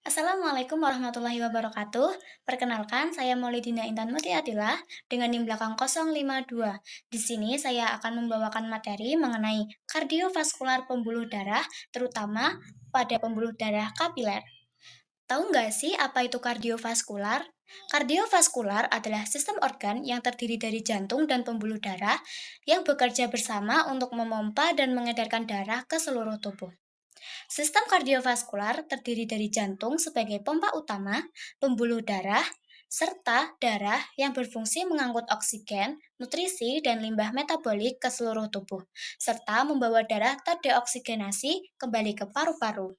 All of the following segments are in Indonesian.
Assalamualaikum warahmatullahi wabarakatuh. Perkenalkan, saya Maulidina Intan Mutiatila dengan NIM belakang 052. Di sini saya akan membawakan materi mengenai kardiovaskular pembuluh darah, terutama pada pembuluh darah kapiler. Tahu nggak sih apa itu kardiovaskular? Kardiovaskular adalah sistem organ yang terdiri dari jantung dan pembuluh darah yang bekerja bersama untuk memompa dan mengedarkan darah ke seluruh tubuh. Sistem kardiovaskular terdiri dari jantung sebagai pompa utama, pembuluh darah, serta darah yang berfungsi mengangkut oksigen, nutrisi, dan limbah metabolik ke seluruh tubuh, serta membawa darah terdeoksigenasi kembali ke paru-paru.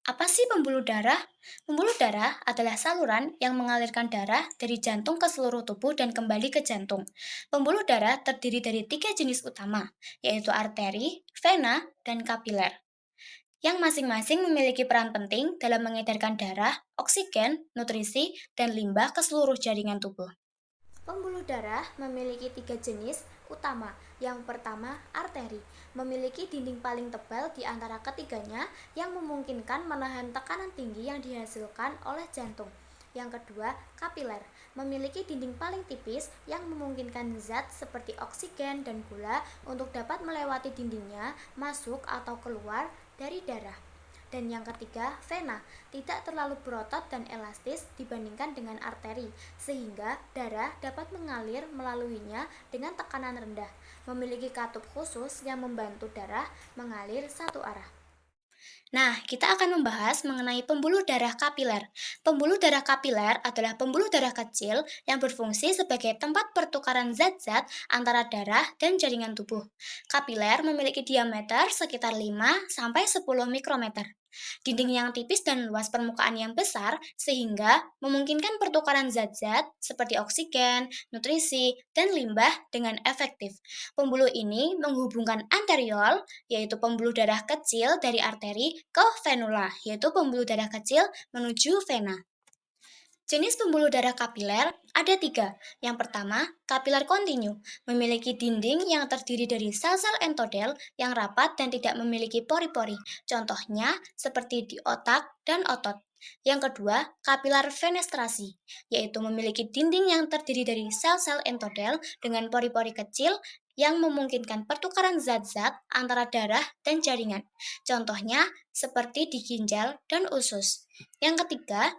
Apa sih pembuluh darah? Pembuluh darah adalah saluran yang mengalirkan darah dari jantung ke seluruh tubuh dan kembali ke jantung. Pembuluh darah terdiri dari tiga jenis utama, yaitu arteri, vena, dan kapiler yang masing-masing memiliki peran penting dalam mengedarkan darah, oksigen, nutrisi, dan limbah ke seluruh jaringan tubuh. Pembuluh darah memiliki tiga jenis utama. Yang pertama, arteri, memiliki dinding paling tebal di antara ketiganya yang memungkinkan menahan tekanan tinggi yang dihasilkan oleh jantung. Yang kedua, kapiler, memiliki dinding paling tipis yang memungkinkan zat seperti oksigen dan gula untuk dapat melewati dindingnya, masuk atau keluar dari darah. Dan yang ketiga, vena, tidak terlalu berotot dan elastis dibandingkan dengan arteri, sehingga darah dapat mengalir melaluinya dengan tekanan rendah, memiliki katup khusus yang membantu darah mengalir satu arah. Nah, kita akan membahas mengenai pembuluh darah kapiler. Pembuluh darah kapiler adalah pembuluh darah kecil yang berfungsi sebagai tempat pertukaran zat-zat antara darah dan jaringan tubuh. Kapiler memiliki diameter sekitar 5-10 mikrometer. Dinding yang tipis dan luas permukaan yang besar sehingga memungkinkan pertukaran zat-zat seperti oksigen, nutrisi, dan limbah dengan efektif. Pembuluh ini menghubungkan anteriol, yaitu pembuluh darah kecil dari arteri, ke venula, yaitu pembuluh darah kecil menuju vena. Jenis pembuluh darah kapiler ada tiga. Yang pertama, kapiler kontinu, memiliki dinding yang terdiri dari sel-sel endodel yang rapat dan tidak memiliki pori-pori. Contohnya seperti di otak dan otot. Yang kedua, kapiler fenestrasi, yaitu memiliki dinding yang terdiri dari sel-sel endodel dengan pori-pori kecil yang memungkinkan pertukaran zat-zat antara darah dan jaringan. Contohnya seperti di ginjal dan usus. Yang ketiga,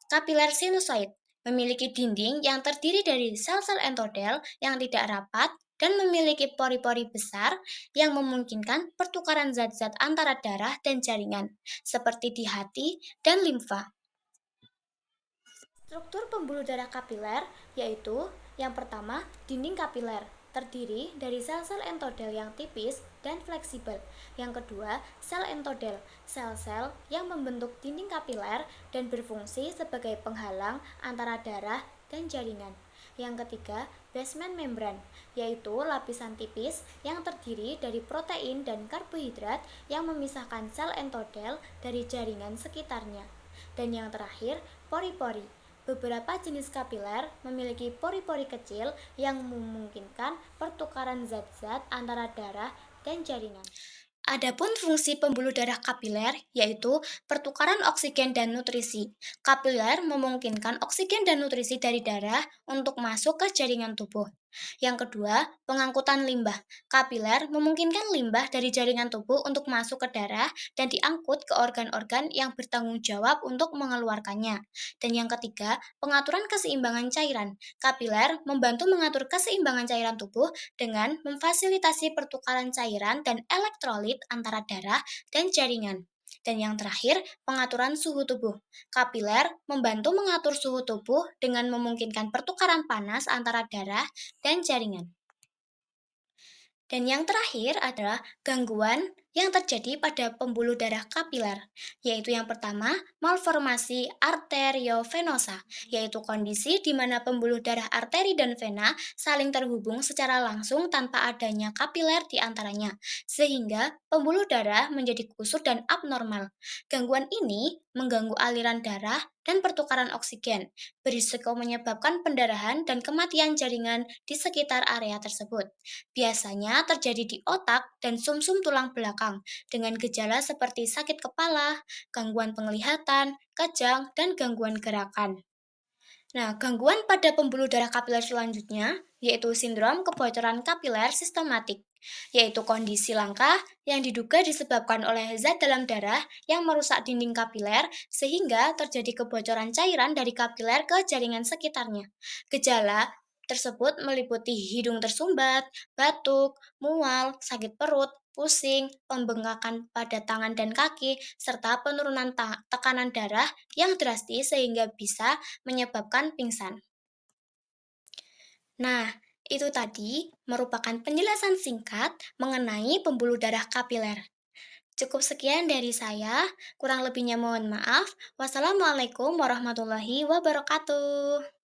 kapiler sinusoid memiliki dinding yang terdiri dari sel-sel endodel yang tidak rapat dan memiliki pori-pori besar yang memungkinkan pertukaran zat-zat antara darah dan jaringan, seperti di hati dan limfa. Struktur pembuluh darah kapiler yaitu yang pertama, dinding kapiler terdiri dari sel-sel endodel yang tipis dan fleksibel. Yang kedua, sel endodel, sel-sel yang membentuk dinding kapiler dan berfungsi sebagai penghalang antara darah dan jaringan. Yang ketiga, basement membran, yaitu lapisan tipis yang terdiri dari protein dan karbohidrat yang memisahkan sel endodel dari jaringan sekitarnya. Dan yang terakhir, pori-pori. Beberapa jenis kapiler memiliki pori-pori kecil yang memungkinkan pertukaran zat-zat antara darah dan jaringan. Adapun fungsi pembuluh darah kapiler yaitu pertukaran oksigen dan nutrisi. Kapiler memungkinkan oksigen dan nutrisi dari darah untuk masuk ke jaringan tubuh. Yang kedua, pengangkutan limbah. Kapiler memungkinkan limbah dari jaringan tubuh untuk masuk ke darah dan diangkut ke organ-organ yang bertanggung jawab untuk mengeluarkannya. Dan yang ketiga, pengaturan keseimbangan cairan. Kapiler membantu mengatur keseimbangan cairan tubuh dengan memfasilitasi pertukaran cairan dan elektrolit antara darah dan jaringan. Dan yang terakhir, pengaturan suhu tubuh. Kapiler membantu mengatur suhu tubuh dengan memungkinkan pertukaran panas antara darah dan jaringan. Dan yang terakhir adalah gangguan yang terjadi pada pembuluh darah kapiler, yaitu yang pertama, malformasi arteriovenosa, yaitu kondisi di mana pembuluh darah arteri dan vena saling terhubung secara langsung tanpa adanya kapiler di antaranya, sehingga pembuluh darah menjadi kusut dan abnormal. Gangguan ini mengganggu aliran darah dan pertukaran oksigen, berisiko menyebabkan pendarahan dan kematian jaringan di sekitar area tersebut. Biasanya terjadi di otak dan sumsum tulang belakang belakang dengan gejala seperti sakit kepala, gangguan penglihatan, kejang, dan gangguan gerakan. Nah, gangguan pada pembuluh darah kapiler selanjutnya yaitu sindrom kebocoran kapiler sistematik, yaitu kondisi langka yang diduga disebabkan oleh zat dalam darah yang merusak dinding kapiler sehingga terjadi kebocoran cairan dari kapiler ke jaringan sekitarnya. Gejala tersebut meliputi hidung tersumbat, batuk, mual, sakit perut, pusing, pembengkakan pada tangan dan kaki, serta penurunan tekanan darah yang drastis sehingga bisa menyebabkan pingsan. Nah, itu tadi merupakan penjelasan singkat mengenai pembuluh darah kapiler. Cukup sekian dari saya, kurang lebihnya mohon maaf. Wassalamualaikum warahmatullahi wabarakatuh.